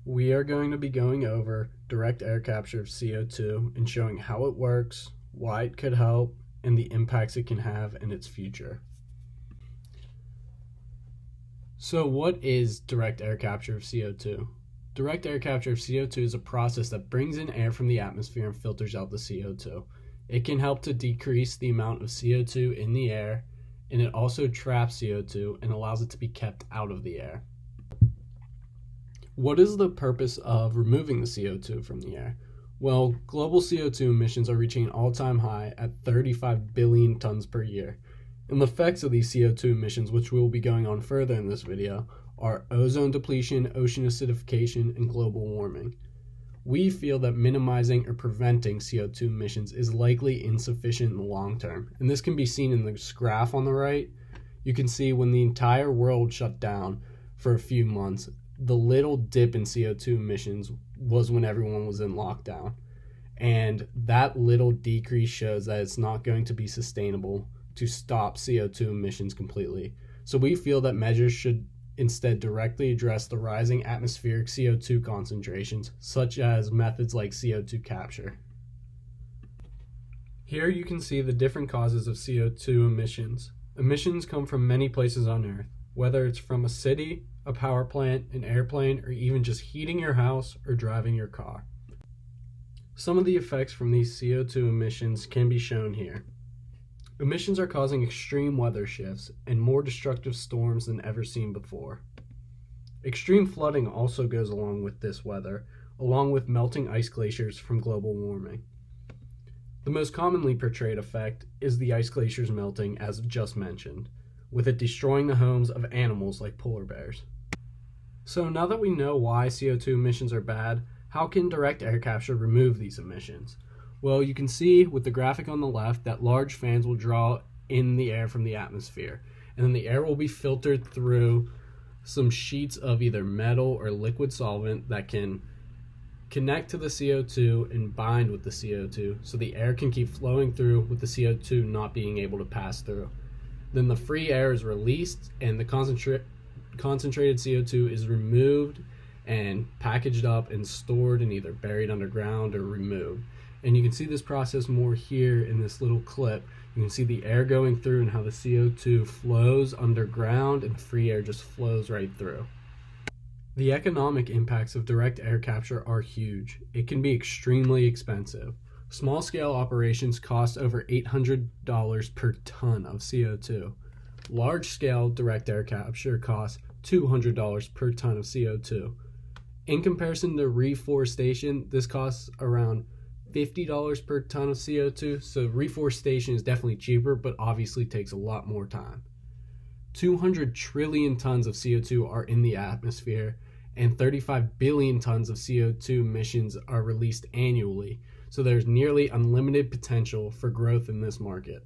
We are going to be going over direct air capture of CO2 and showing how it works, why it could help, and the impacts it can have in its future. So what is direct air capture of CO2? Direct air capture of CO2 is a process that brings in air from the atmosphere and filters out the CO2. It can help to decrease the amount of CO2 in the air, and it also traps CO2 and allows it to be kept out of the air. What is the purpose of removing the CO2 from the air? Well, global CO2 emissions are reaching an all-time high at 35 billion tons per year. And the effects of these CO2 emissions, which we will be going on further in this video, are ozone depletion, ocean acidification, and global warming. We feel that minimizing or preventing CO2 emissions is likely insufficient in the long term, and this can be seen in this graph on the right. You can see when the entire world shut down for a few months, the little dip in CO2 emissions was when everyone was in lockdown. And that little decrease shows that it's not going to be sustainable to stop CO2 emissions completely. So we feel that measures should instead directly address the rising atmospheric CO2 concentrations, such as methods like CO2 capture. Here you can see the different causes of CO2 emissions. Emissions come from many places on Earth, whether it's from a city, a power plant, an airplane, or even just heating your house or driving your car. Some of the effects from these CO2 emissions can be shown here. Emissions are causing extreme weather shifts and more destructive storms than ever seen before. Extreme flooding also goes along with this weather, along with melting ice glaciers from global warming. The most commonly portrayed effect is the ice glaciers melting, as just mentioned, with it destroying the homes of animals like polar bears. So now that we know why CO2 emissions are bad, how can direct air capture remove these emissions? Well, you can see with the graphic on the left that large fans will draw in the air from the atmosphere, and then the air will be filtered through some sheets of either metal or liquid solvent that can connect to the CO2 and bind with the CO2, so the air can keep flowing through with the CO2 not being able to pass through. Then the free air is released and the concentrated CO2 is removed and packaged up and stored and either buried underground or removed. And you can see this process more here in this little clip. You can see the air going through and how the CO2 flows underground and free air just flows right through. The economic impacts of direct air capture are huge. It can be extremely expensive. Small-scale operations cost over $800 per ton of CO2. Large-scale direct air capture costs $200 per ton of CO2. In comparison to reforestation, this costs around $50 per ton of CO2, so reforestation is definitely cheaper, but obviously takes a lot more time. 200 trillion tons of CO2 are in the atmosphere, and 35 billion tons of CO2 emissions are released annually, so there's nearly unlimited potential for growth in this market.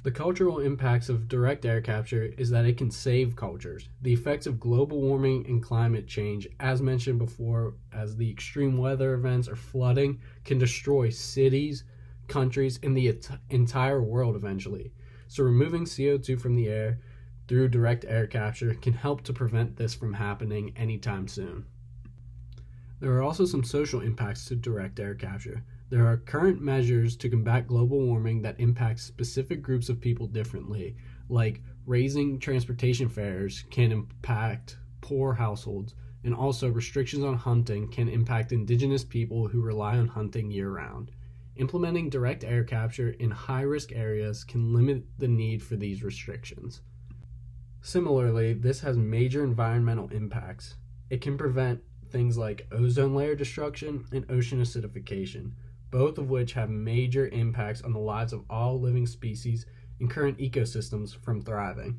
The cultural impacts of direct air capture is that it can save cultures. The effects of global warming and climate change, as mentioned before, as the extreme weather events or flooding, can destroy cities, countries, and the entire world eventually. So removing CO2 from the air through direct air capture can help to prevent this from happening anytime soon. There are also some social impacts to direct air capture. There are current measures to combat global warming that impact specific groups of people differently, like raising transportation fares can impact poor households, and also restrictions on hunting can impact indigenous people who rely on hunting year-round. Implementing direct air capture in high-risk areas can limit the need for these restrictions. Similarly, this has major environmental impacts. It can prevent things like ozone layer destruction and ocean acidification, both of which have major impacts on the lives of all living species and current ecosystems from thriving.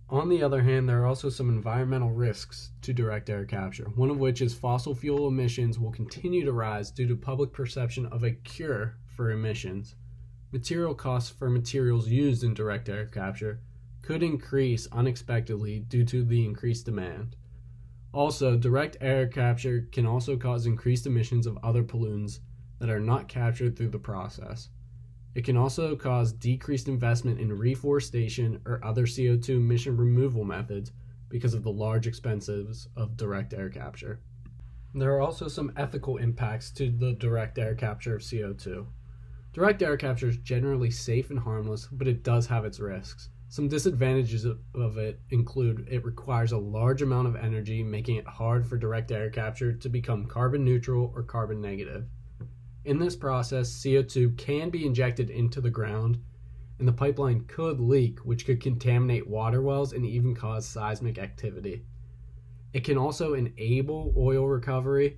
On the other hand, there are also some environmental risks to direct air capture, one of which is fossil fuel emissions will continue to rise due to public perception of a cure for emissions. Material costs for materials used in direct air capture could increase unexpectedly due to the increased demand. Also, direct air capture can also cause increased emissions of other pollutants that are not captured through the process. It can also cause decreased investment in reforestation or other CO2 emission removal methods because of the large expenses of direct air capture. There are also some ethical impacts to the direct air capture of CO2. Direct air capture is generally safe and harmless, but it does have its risks. Some disadvantages of it include it requires a large amount of energy, making it hard for direct air capture to become carbon neutral or carbon negative. In this process, CO2 can be injected into the ground, and the pipeline could leak, which could contaminate water wells and even cause seismic activity. It can also enable oil recovery,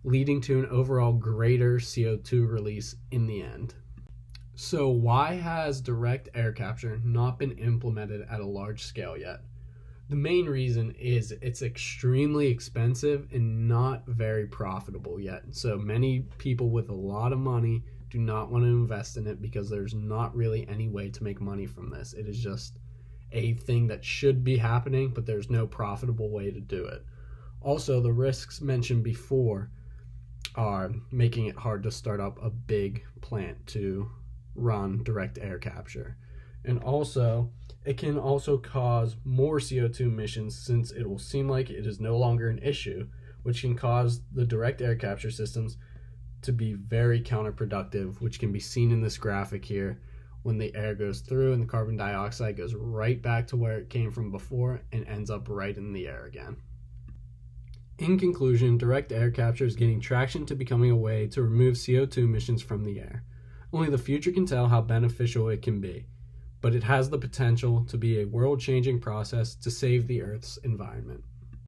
leading to an overall greater CO2 release in the end. So why has direct air capture not been implemented at a large scale yet? The main reason is it's extremely expensive and not very profitable yet. So many people with a lot of money do not want to invest in it because there's not really any way to make money from this. It is just a thing that should be happening, but there's no profitable way to do it. Also, the risks mentioned before are making it hard to start up a big plant to run direct air capture. And also, it can also cause more CO2 emissions since it will seem like it is no longer an issue, which can cause the direct air capture systems to be very counterproductive, which can be seen in this graphic here. When the air goes through and the carbon dioxide goes right back to where it came from before and ends up right in the air again. In conclusion, direct air capture is gaining traction to becoming a way to remove CO2 emissions from the air. Only the future can tell how beneficial it can be, but it has the potential to be a world-changing process to save the Earth's environment.